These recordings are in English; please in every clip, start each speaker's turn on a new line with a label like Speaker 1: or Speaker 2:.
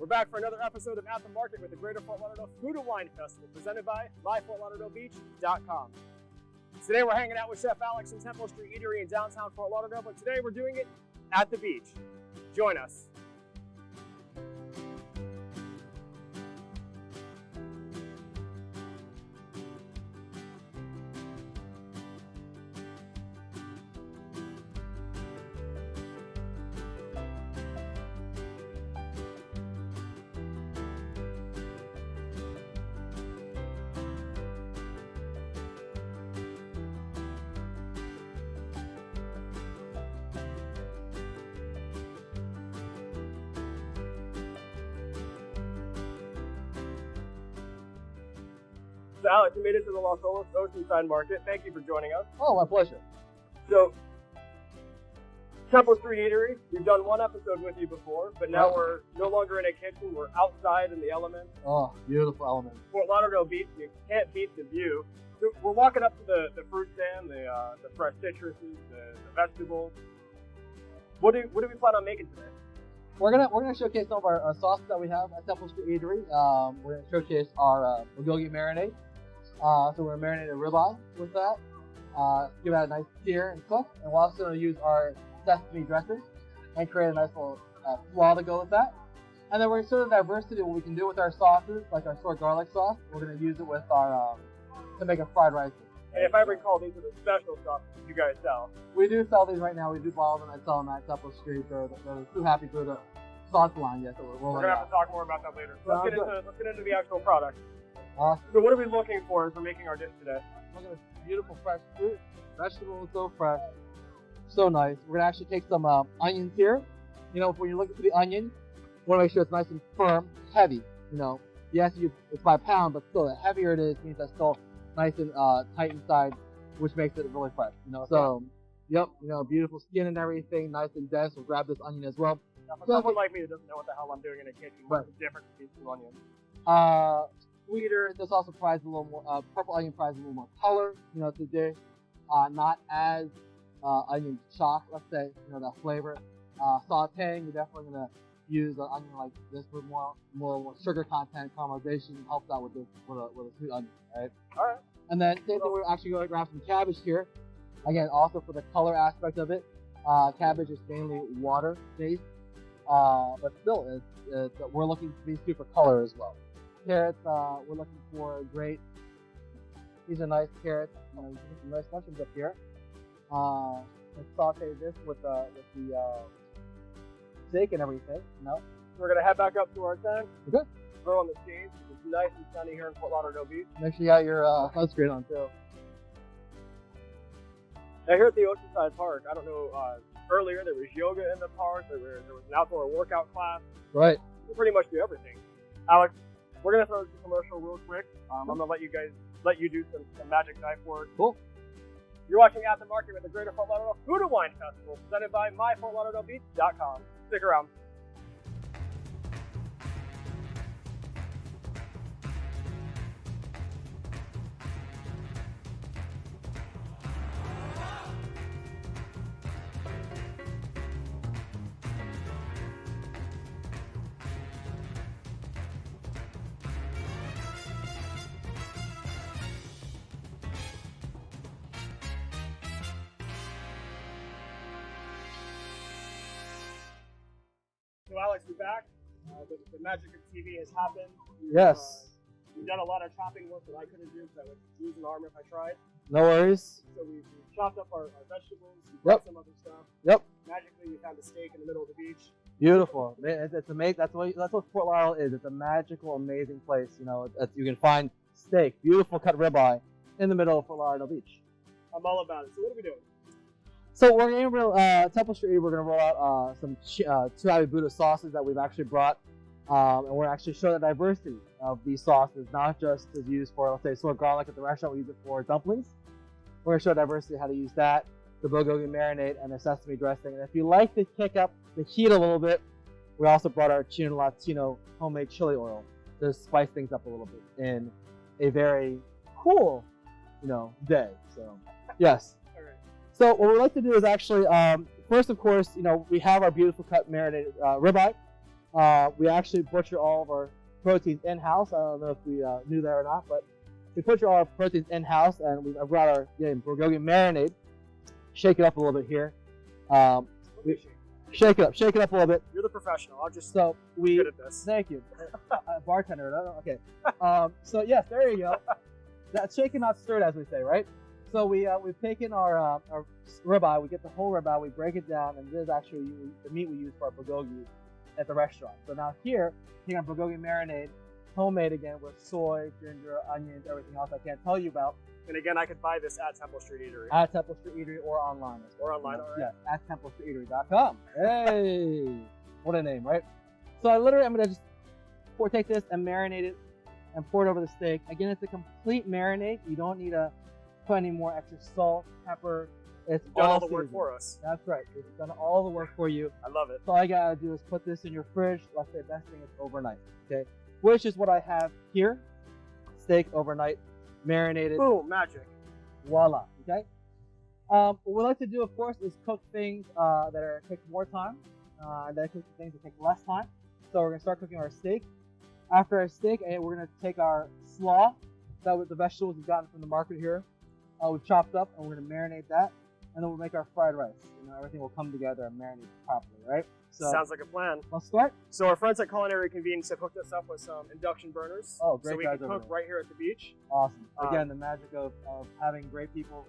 Speaker 1: We're back for another episode of At the Market with the Greater Fort Lauderdale Food and Wine Festival, presented by MyFortLauderdaleBeach.com. Today we're hanging out with Chef Alex in Temple Street Eatery in downtown Fort Lauderdale, but today we're doing it at the beach. Join us. So Alex, you made it to the Olas Oceanside Market. Thank you for joining us.
Speaker 2: Oh, my pleasure.
Speaker 1: So, Temple Street Eatery, we've done one episode with you before, but now we're no longer in a kitchen. We're outside in the elements.
Speaker 2: Oh, beautiful elements.
Speaker 1: Fort Lauderdale Beach, you can't beat the view. So we're walking up to the fruit stand, the fresh citruses, the vegetables. What do we plan on making today?
Speaker 2: We're gonna showcase some of our sauces that we have at Temple Street Eatery. We're gonna showcase our bulgogi marinade. So we're gonna marinate a ribeye with that. Give that a nice sear and cook. And we're also gonna use our sesame dressing and create a nice little slaw to go with that. And then we're gonna show the diversity of what we can do with our sauces, like our soy garlic sauce. We're gonna use it with our to make a fried rice.
Speaker 1: And if I recall, these are the special sauces you guys sell.
Speaker 2: We do sell these right now. We do bottle them and sell them at Temple Street. They're too happy for the sauce line yet, so we're rolling.
Speaker 1: We're gonna have to talk more about that later. So let's get into the actual product.
Speaker 2: Awesome.
Speaker 1: So what are we looking for as we're making our dish today?
Speaker 2: Look at this beautiful fresh fruit. Vegetables so fresh, so nice. We're gonna actually take some onions here. You know, when you look at the onion, you want to make sure it's nice and firm, heavy. You know, yes, it's by pound, but still, the heavier it is means that's still nice and tight inside, which makes it really fresh. You know, so yep, you know, beautiful skin and everything, nice and dense. We'll grab this onion as well.
Speaker 1: Now, for someone like me that doesn't know what the hell I'm doing in a kitchen, what's the difference between two onions?
Speaker 2: Sweeter. This also provides a little more. Purple onion provides a little more color. You know, to the dish. Not as onion shock, let's say. You know, that flavor. Sauteing, you're definitely gonna use an onion like this with more sugar content. Caramelization helps out with this with a sweet onion, right?
Speaker 1: All right.
Speaker 2: And then same thing. We're actually going to grab some cabbage here. Again, also for the color aspect of it. Cabbage is mainly water based, but still, we're looking to be super color as well. Carrots, we're looking for great. These are nice carrots. You know, you can get some nice mushrooms up here. Let's saute this with the steak and everything. You know.
Speaker 1: So we're gonna head back up to our tent.
Speaker 2: Okay.
Speaker 1: Throw on the skates. It's nice and sunny here in Fort Lauderdale Beach.
Speaker 2: Make sure you got your sunscreen on too.
Speaker 1: Now here at the Oceanside Park, I don't know. Earlier there was yoga in the park. There was an outdoor workout class.
Speaker 2: Right.
Speaker 1: We pretty much do everything. Alex, we're gonna throw a commercial real quick. I'm gonna let you do some magic knife work.
Speaker 2: Cool.
Speaker 1: You're watching At the Market with the Greater Fort Lauderdale Food and Wine Festival, presented by MyFortLauderdaleBeach.com. Stick around. So Alex, we're back. The magic of TV has happened.
Speaker 2: Yes.
Speaker 1: We've done a lot of chopping work that I couldn't do because I would lose an arm if I tried.
Speaker 2: No worries.
Speaker 1: So we've chopped up our vegetables, some other stuff.
Speaker 2: Yep.
Speaker 1: Magically, we found a steak in the middle of the beach.
Speaker 2: Beautiful. It's amazing. That's what Fort Lauderdale is. It's a magical, amazing place. You know, you can find steak, beautiful cut ribeye in the middle of Fort Lauderdale Beach.
Speaker 1: I'm all about it. So what are we doing?
Speaker 2: So we're going to Temple Street. We're going to roll out some two Buddha sauces that we've actually brought, and we're actually showing the diversity of these sauces, not just to use for, let's say, soy garlic at the restaurant. We use it for dumplings. We're going to show diversity how to use that, the bulgogi marinade, and the sesame dressing. And if you like to kick up the heat a little bit, we also brought our Chino Latino homemade chili oil to spice things up a little bit in a very cool, day. So, yes. So what we like to do is actually, first, of course, we have our beautiful cut marinated ribeye. We actually butcher all of our proteins in-house. I don't know if we knew that or not, but we butcher all our proteins in-house, and I've got our bulgogi marinade. Shake it up a little bit here. Shake it up a little bit.
Speaker 1: You're the professional. I'll just
Speaker 2: So we
Speaker 1: good at this.
Speaker 2: thank you, bartender. Okay. So yes, there you go. That's shaken, not stirred, as we say, right? So we've taken our ribeye. We get the whole ribeye. We break it down, and this is actually the meat we use for our bulgogi at the restaurant. So now here our bulgogi marinade, homemade again with soy, ginger, onions, everything else I can't tell you about.
Speaker 1: And again, I could buy this at Temple Street Eatery.
Speaker 2: At Temple Street Eatery or online.
Speaker 1: Or online, all right.
Speaker 2: Yes, at TempleStreetEatery.com. Hey, what a name, right? So I'm gonna just take this and marinate it and pour it over the steak. Again, it's a complete marinade. You don't need to put any more extra salt, pepper. It's
Speaker 1: You've done all the
Speaker 2: seasoned.
Speaker 1: work for us.
Speaker 2: That's right. It's done all the work for you.
Speaker 1: I love it.
Speaker 2: So all you gotta do is put this in your fridge. Let's say best thing is overnight. Okay, which is what I have here. Steak overnight, marinated.
Speaker 1: Boom, magic.
Speaker 2: Voila. Okay. What we like to do, of course, is cook things that take more time, and then cook things that take less time. So we're gonna start cooking our steak. After our steak, we're gonna take our slaw, that with the vegetables we've gotten from the market here, we've chopped up, and we're gonna marinate that, and then we'll make our fried rice. Everything will come together and marinate properly, right? So
Speaker 1: sounds like a plan.
Speaker 2: let's start.
Speaker 1: So our friends at Culinary Convenience have hooked us up with some induction burners.
Speaker 2: Oh, great
Speaker 1: So we
Speaker 2: guys
Speaker 1: can
Speaker 2: over
Speaker 1: cook
Speaker 2: there.
Speaker 1: right here at the beach.
Speaker 2: Awesome. Again, the magic of having great people,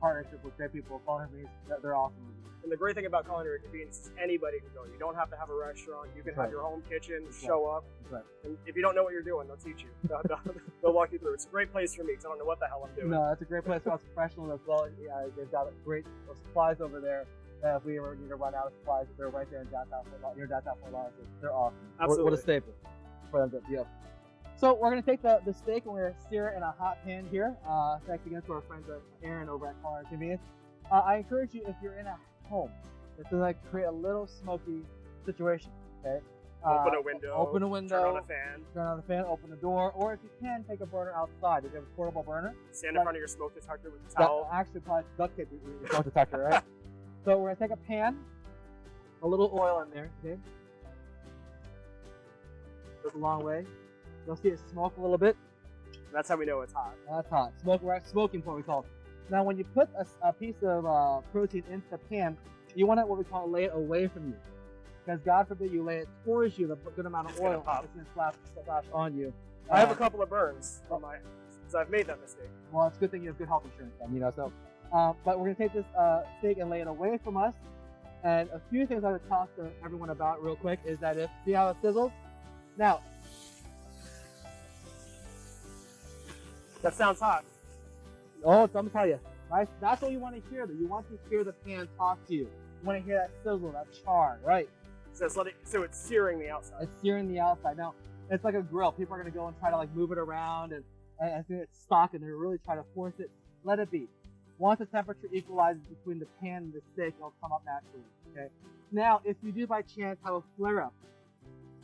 Speaker 2: partnership with great people, culinary, they're awesome.
Speaker 1: And the great thing about Culinary Convenience is anybody can go. You don't have to have a restaurant. You can
Speaker 2: That's
Speaker 1: have
Speaker 2: right.
Speaker 1: your home kitchen, show up.
Speaker 2: That's right.
Speaker 1: And if you don't know what you're doing, they'll teach you. They'll walk you through. It's a great place for me because I don't know what the hell I'm doing.
Speaker 2: No, it's a great place for us professionals as well. Yeah, they've got great supplies over there. If we ever need to run out of supplies, they're right there in downtown Fort Lauderdale. Near downtown Fort Lauderdale. They're awesome.
Speaker 1: Absolutely.
Speaker 2: What a staple for them to be up. So we're gonna take the steak and we're gonna sear it in a hot pan here. Thanks again to our friends Aaron over at Culinary Convenience. I encourage you, if you're in a home, to like create a little smoky situation. Okay.
Speaker 1: Open a window.
Speaker 2: Open a window.
Speaker 1: Turn on a fan.
Speaker 2: Turn on the fan. Open the door. Or if you can, take a burner outside. If you have a portable burner.
Speaker 1: Stand in front of your smoke detector with a towel.
Speaker 2: Actually, probably duct tape your smoke detector, right? So we're gonna take a pan, a little oil in there. Okay. Goes a long way. You'll see it smoke a little bit.
Speaker 1: That's how we know it's hot.
Speaker 2: That's hot. Smoking point we call it. Now, when you put a piece of protein into the pan, you want it what we call lay it away from you, because God forbid you lay it towards you, the good amount of oil is going to splash on you.
Speaker 1: I have a couple of burns from because I've made that mistake.
Speaker 2: Well, it's a good thing you have good health insurance, then, So, but we're going to take this steak and lay it away from us. And a few things I would talk to everyone about real quick is that see how it sizzles? Now,
Speaker 1: that sounds hot.
Speaker 2: oh, let me tell you, right? That's what you want to hear. You want to hear the pan talk to you. You want to hear that sizzle, that char, right?
Speaker 1: So it's searing the outside.
Speaker 2: It's searing the outside. Now, it's like a grill. People are going to go and try to like move it around, and I think it's stuck, and they're really trying to force it. Let it be. Once the temperature equalizes between the pan and the steak, it'll come up naturally. Okay. Now, if you do by chance have a flare up,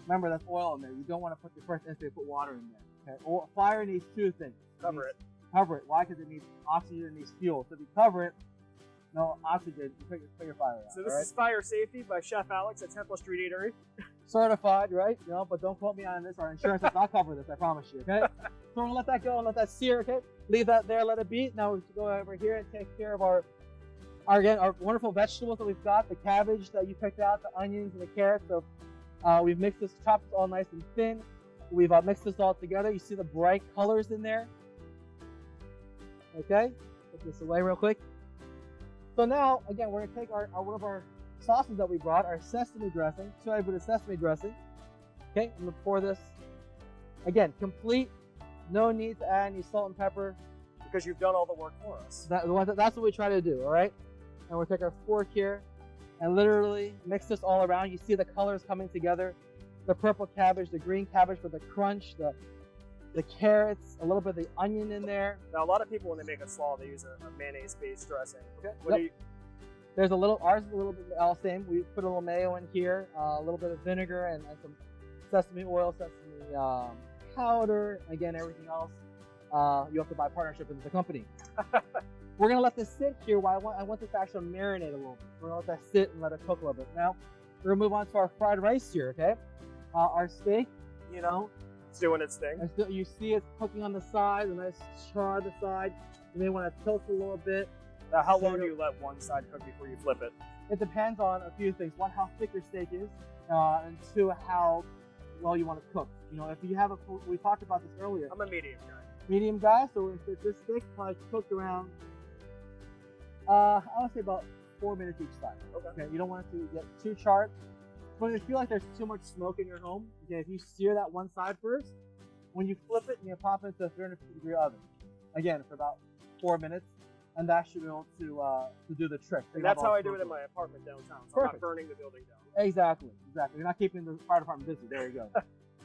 Speaker 2: remember that's oil in there. You don't want to put the first instant, put water in there. Okay. Or fire needs two things.
Speaker 1: Cover it.
Speaker 2: Cover it. Why? Because it needs oxygen, it needs fuel. So if you cover it, no oxygen, you put your fire out.
Speaker 1: So this is Fire Safety by Chef Alex at Temple Street Eatery.
Speaker 2: Certified, right? But don't quote me on this. Our insurance does not cover this, I promise you, okay? So we're gonna let that go and let that sear, okay? Leave that there, let it be. Now we go over here and take care of our wonderful vegetables that we've got, the cabbage that you picked out, the onions and the carrots. So we've mixed this, chopped this all nice and thin. We've mixed this all together. You see the bright colors in there? Okay, put this away real quick. So now, again, we're gonna take our one of our sauces that we brought, our sesame dressing, soy Buddha sesame dressing. Okay, I'm gonna pour this. Again, complete, no need to add any salt and pepper.
Speaker 1: Because you've done all the work for us.
Speaker 2: That's what we try to do, all right? And we'll take our fork here and literally mix this all around. You see the colors coming together. The purple cabbage, the green cabbage with the crunch, the carrots, a little bit of the onion in there.
Speaker 1: Now, a lot of people, when they make a slaw, they use a mayonnaise-based dressing.
Speaker 2: Okay.
Speaker 1: What do you...
Speaker 2: There's ours is a little bit all same. We put a little mayo in here, a little bit of vinegar and some sesame oil, sesame powder. Again, everything else you have to buy partnership with the company. We're gonna let this sit here while I want this to actually marinate a little bit. We're gonna let that sit and let it cook a little bit. Now, we're gonna move on to our fried rice here, okay? our steak, you know,
Speaker 1: It's doing its thing.
Speaker 2: and still, you see it's cooking on the side, a nice char on the side. You may want to tilt it a little bit.
Speaker 1: Now, how long do you let one side cook before you flip it?
Speaker 2: It depends on a few things. One, how thick your steak is, and two, how well you want to cook. You know, if you have we talked about this earlier.
Speaker 1: I'm a medium guy.
Speaker 2: Medium guy, so if this steak probably cooked around, I would say about 4 minutes each side. Okay. You don't want it to get too charred. But if you feel like there's too much smoke in your home, okay, if you sear that one side first, when you flip it, you pop it into a 350-degree oven. Again, for about 4 minutes, and that should be able to do the trick.
Speaker 1: And that's how I do it in my apartment downtown. So I'm not burning the building down.
Speaker 2: Exactly. You're not keeping the fire department busy. There you go.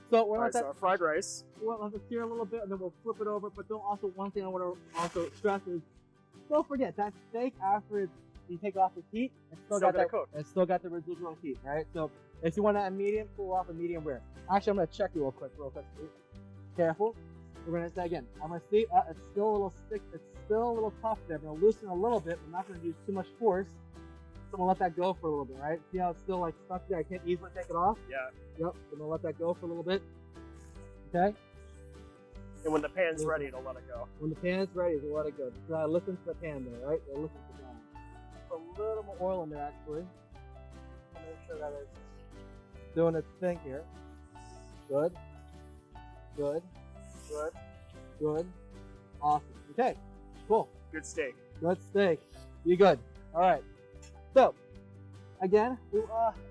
Speaker 2: So we're
Speaker 1: so our fried rice.
Speaker 2: We'll have to sear a little bit, and then we'll flip it over. But one thing I want to also stress is, don't forget that steak after you take off the heat, it's still got the residual heat, right? So if you want to medium, cool off a medium rare. Actually, I'm gonna check you real quick. Careful. We're gonna say again. I'm gonna see it's still a little stick. It's still a little tough there. I'm gonna loosen a little bit. I'm not gonna use too much force. So I'm gonna let that go for a little bit, right? See how it's still like stuck there? I can't easily take it off.
Speaker 1: Yeah.
Speaker 2: Yep. I'm gonna let that go for a little bit. Okay.
Speaker 1: And when the pan's ready, it'll let it go.
Speaker 2: When the pan's ready, it'll let it go. Just listen to the pan there, right? Listen to the pan. Put a little more oil in there, actually. Make sure that it's doing its thing here. Good. Good. Good. Good. Awesome. Okay. Cool.
Speaker 1: Good steak.
Speaker 2: Good steak. You good. All right. So, again,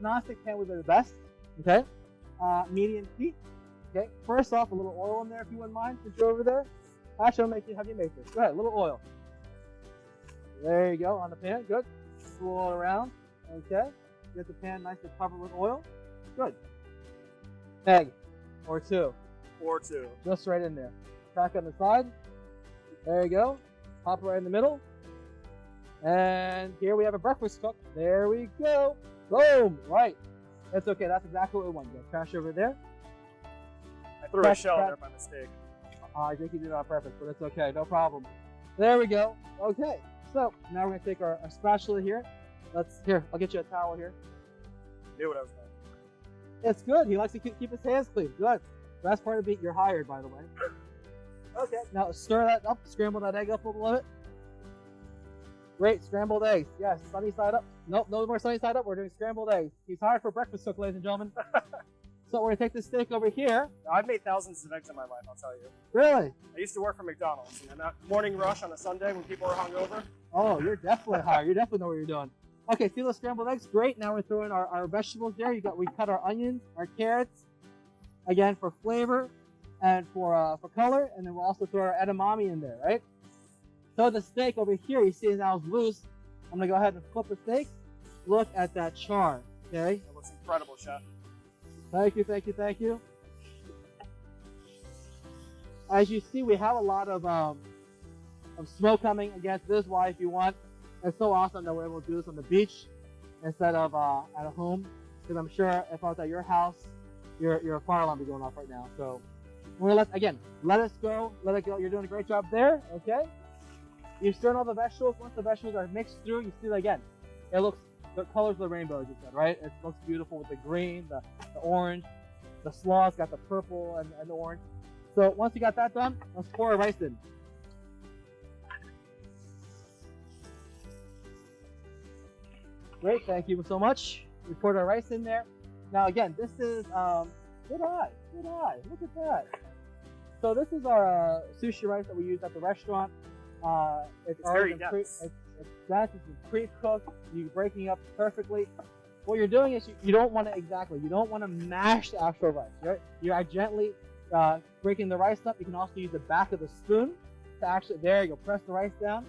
Speaker 2: non-stick pan would be the best. Okay. Medium heat. Okay. First off, a little oil in there if you wouldn't mind. Since you're over there. Actually, I'll have you make this. Go ahead. A little oil. There you go on the pan. Good. Swirl it around. Okay. Get the pan nice and covered with oil. Good. Egg or two.
Speaker 1: Or two.
Speaker 2: Just right in there. Crack on the side. There you go. Pop it right in the middle. And here we have a breakfast cook. There we go. Boom. Right. That's okay. That's exactly what we want. Get trash over there.
Speaker 1: I threw a shell there by mistake.
Speaker 2: I think you did it on purpose, but it's okay. No problem. There we go. Okay. So now we're going to take our spatula here. I'll get you a towel here.
Speaker 1: Knew what I was doing.
Speaker 2: It's good. He likes to keep his hands clean. Good. Best part of it, you're hired, by the way. Okay. Now stir that up. Scramble that egg up a little bit. Great. Scrambled eggs. Yes. Sunny side up. Nope. No more sunny side up. We're doing scrambled eggs. He's hired for breakfast cook, ladies and gentlemen. So we're going to take this steak over here.
Speaker 1: I've made thousands of eggs in my life, I'll tell you.
Speaker 2: Really?
Speaker 1: I used to work for McDonald's. And that morning rush on a Sunday when people are hungover.
Speaker 2: Oh, you're definitely hired. You definitely know what you're doing. Okay, see those scrambled eggs? Great. Now we're throwing our vegetables there. We cut our onions, our carrots, again for flavor and for color, and then we'll also throw our edamame in there, right? So the steak over here, you see it now is loose. I'm gonna go ahead and flip the steak. Look at that char, okay?
Speaker 1: That looks incredible, Chef.
Speaker 2: Thank you, thank you, thank you. As you see, we have a lot of smoke coming. Again, this is why if you want. It's so awesome that we're able to do this on the beach instead of at home. Because I'm sure if I was at your house, your fire alarm would be going off right now. So we're gonna let us go, let it go. You're doing a great job there. Okay. You stir in all the vegetables. Once the vegetables are mixed through, you see that again. It looks the colors of the rainbow, as you said, right? It looks beautiful with the green, the orange, the slaw's got the purple and the orange. So once you got that done, let's pour our rice in. Great, thank you so much. We poured our rice in there. Now again, this is, good eye, look at that. So this is our sushi rice that we use at the restaurant. It's
Speaker 1: very dense.
Speaker 2: It's dense, it's been pre-cooked, you're breaking up perfectly. What you're doing is you don't want to mash the actual rice, right? You're gently breaking the rice up. You can also use the back of the spoon to actually, there you go, press the rice down.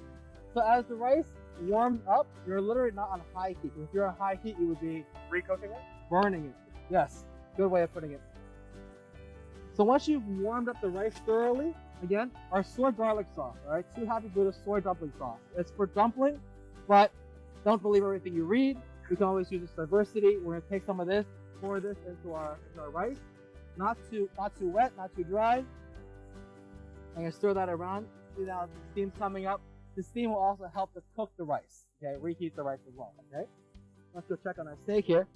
Speaker 2: So as the rice warms up, you're literally not on high heat. If you're on high heat, you would be
Speaker 1: recooking it?
Speaker 2: Burning it. Yes, good way of putting it. So once you've warmed up the rice thoroughly, again, our soy garlic sauce, all right? 2 Happy Buddha soy dumpling sauce. It's for dumpling, but don't believe everything you read. We can always use this diversity. We're gonna take some of this, pour this into our rice. Not too wet, not too dry. I'm gonna stir that around. See now the steam's coming up. The steam will also help to cook the rice, okay? Reheat the rice as well, okay? Let's go check on our steak here.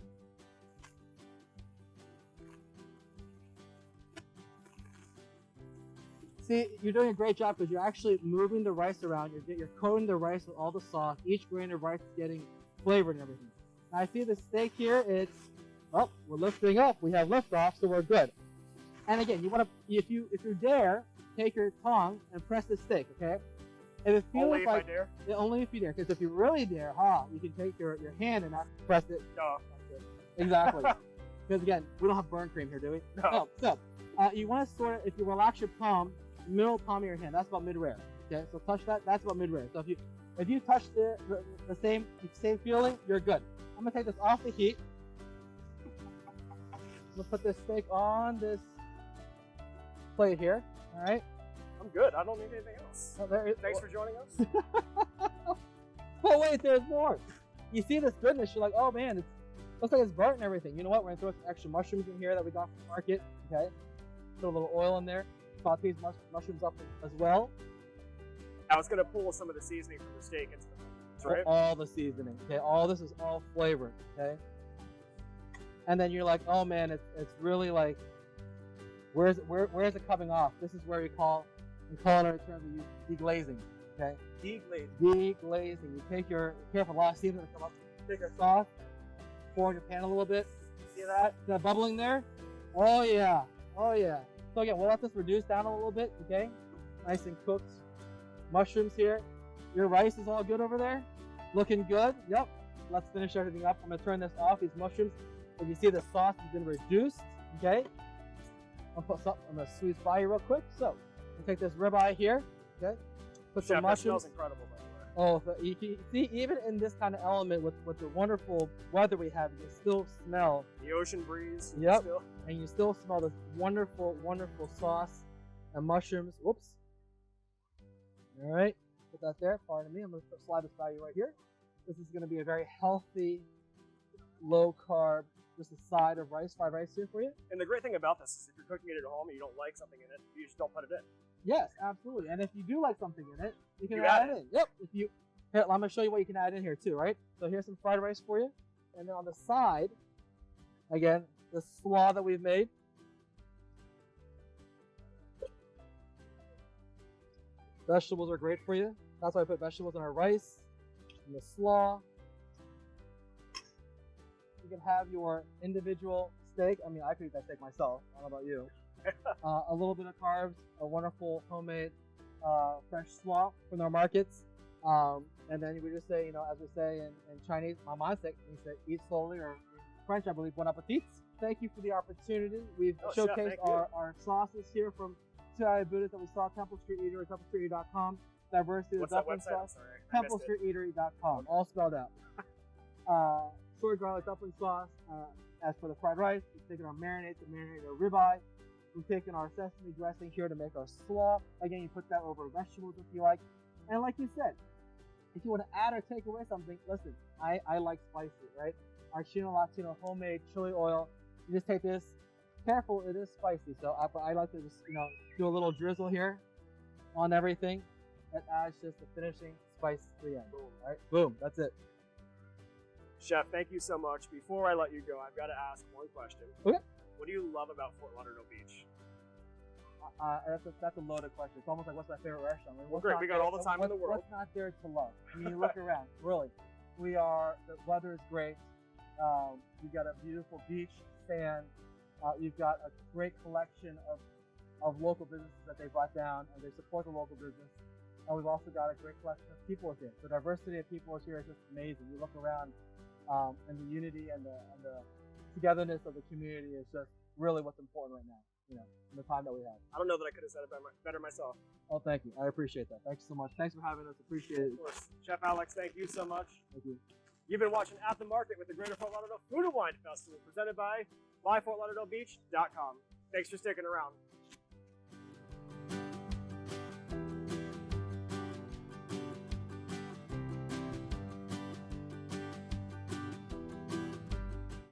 Speaker 2: See, you're doing a great job because you're actually moving the rice around. You're coating the rice with all the sauce. Each grain of rice is getting flavored and everything. Now I see the steak here. It's, well, we're lifting up. We have liftoff, so we're good. And again, you want to, if you dare, take your tongue and press the steak, okay? If it feels
Speaker 1: Only if
Speaker 2: like,
Speaker 1: I dare?
Speaker 2: Yeah, only if you dare. Because if you really dare, you can take your hand and not press it.
Speaker 1: No.
Speaker 2: Exactly. Because again, we don't have burn cream here, do we?
Speaker 1: No.
Speaker 2: So, you want to sort of, if you relax your palm, middle palm of your hand, that's about mid-rare. Okay, so touch that, that's about mid-rare. So if you touch the same feeling, you're good. I'm gonna take this off the heat. I'm gonna put this steak on this plate here. All right.
Speaker 1: I'm good. I don't need anything else.
Speaker 2: Oh,
Speaker 1: Thanks for joining us.
Speaker 2: Oh wait, there's more. You see this goodness, you're like, oh man, looks like it's burnt and everything. You know what? We're gonna throw some extra mushrooms in here that we got from the market. Okay. Put a little oil in there. Saute these mushrooms up as well.
Speaker 1: I was gonna pull some of the seasoning from the steak into the right?
Speaker 2: All the seasoning. Okay. All this is all flavored. Okay. And then you're like, oh man, it's really like, where's it coming off? This is where we culinary terms we use deglazing. Okay. Deglazing. You take careful, a lot of seasoning to come up. Take your sauce, pour in your pan a little bit. See that? Is that bubbling there? Oh yeah. Oh yeah. So again, we'll let this reduce down a little bit. Okay. Nice and cooked. Mushrooms here. Your rice is all good over there. Looking good. Yep. Let's finish everything up. I'm gonna turn this off. These mushrooms. If you see the sauce has been reduced. Okay. I'm gonna squeeze by you real quick. So we'll take this ribeye here. Okay. Put
Speaker 1: Chef,
Speaker 2: some mushrooms.
Speaker 1: that smells incredible, by the way.
Speaker 2: Oh, so you can see, even in this kind of element with the wonderful weather we have, you can still smell
Speaker 1: the ocean breeze.
Speaker 2: Yep. And you still smell this wonderful, wonderful sauce and mushrooms. Whoops. All right, put that there. Pardon me. I'm going to slide this by you right here. This is going to be a very healthy, low carb, just a side of rice, fried rice here for you.
Speaker 1: And the great thing about this is if you're cooking it at home and you don't like something in it, you just don't put it in.
Speaker 2: Yes, absolutely. And if you do like something in it, you can add it in. Yep. Here, I'm going to show you what you can add in here too, right? So here's some fried rice for you. And then on the side, again, the slaw that we've made. Vegetables are great for you. That's why I put vegetables in our rice and the slaw. You can have your individual steak. I mean, I could eat that steak myself. I don't know about you. A little bit of carbs, a wonderful homemade fresh slaw from our markets. And then we just say, you know, as we say in Chinese, maman-sek, we say eat slowly, or in French, I believe, bon appetit. Thank you for the opportunity. We've showcased
Speaker 1: Chef,
Speaker 2: our sauces here from Two-Eyed Buddhas that we saw, Temple Street Eatery, TempleStreetEatery.com. Diversity of Dumpling Sauce, TempleStreetEatery.com, all spelled out. Soy garlic dumpling sauce. As for the fried rice, we've taken our marinade to marinate our ribeye. We've taken our sesame dressing here to make our slaw. Again, you put that over vegetables if you like. And like you said, if you want to add or take away something, listen, I like spicy, right? Our Chino Latino homemade chili oil. You just take this. Careful, it is spicy. So I like to just, you know, do a little drizzle here on everything. That adds just the finishing spice to the end. Boom, right? Boom, that's it.
Speaker 1: Chef, thank you so much. Before I let you go, I've got to ask one question.
Speaker 2: Okay.
Speaker 1: What do you love about Fort Lauderdale Beach?
Speaker 2: That's a loaded question. It's almost like, what's my favorite restaurant? I mean,
Speaker 1: Well, great. We got all the time in the world.
Speaker 2: What's not there to love? I mean, you look around. Really, the weather is great. You've got a beautiful beach, sand. You've got a great collection of local businesses that they brought down, and they support the local business. And we've also got a great collection of people here. The diversity of people here is just amazing. You look around, and the unity and the togetherness of the community is just really what's important right now, you know, in the time that we have.
Speaker 1: I don't know that I could have said it better myself.
Speaker 2: Oh, thank you. I appreciate that. Thanks so much. Thanks for having us. Appreciate it.
Speaker 1: Of course. Chef Alex, thank you so much.
Speaker 2: Thank you.
Speaker 1: You've been watching At the Market with the Greater Fort Lauderdale Food and Wine Festival, presented by MyFortLauderdaleBeach.com. Thanks for sticking around.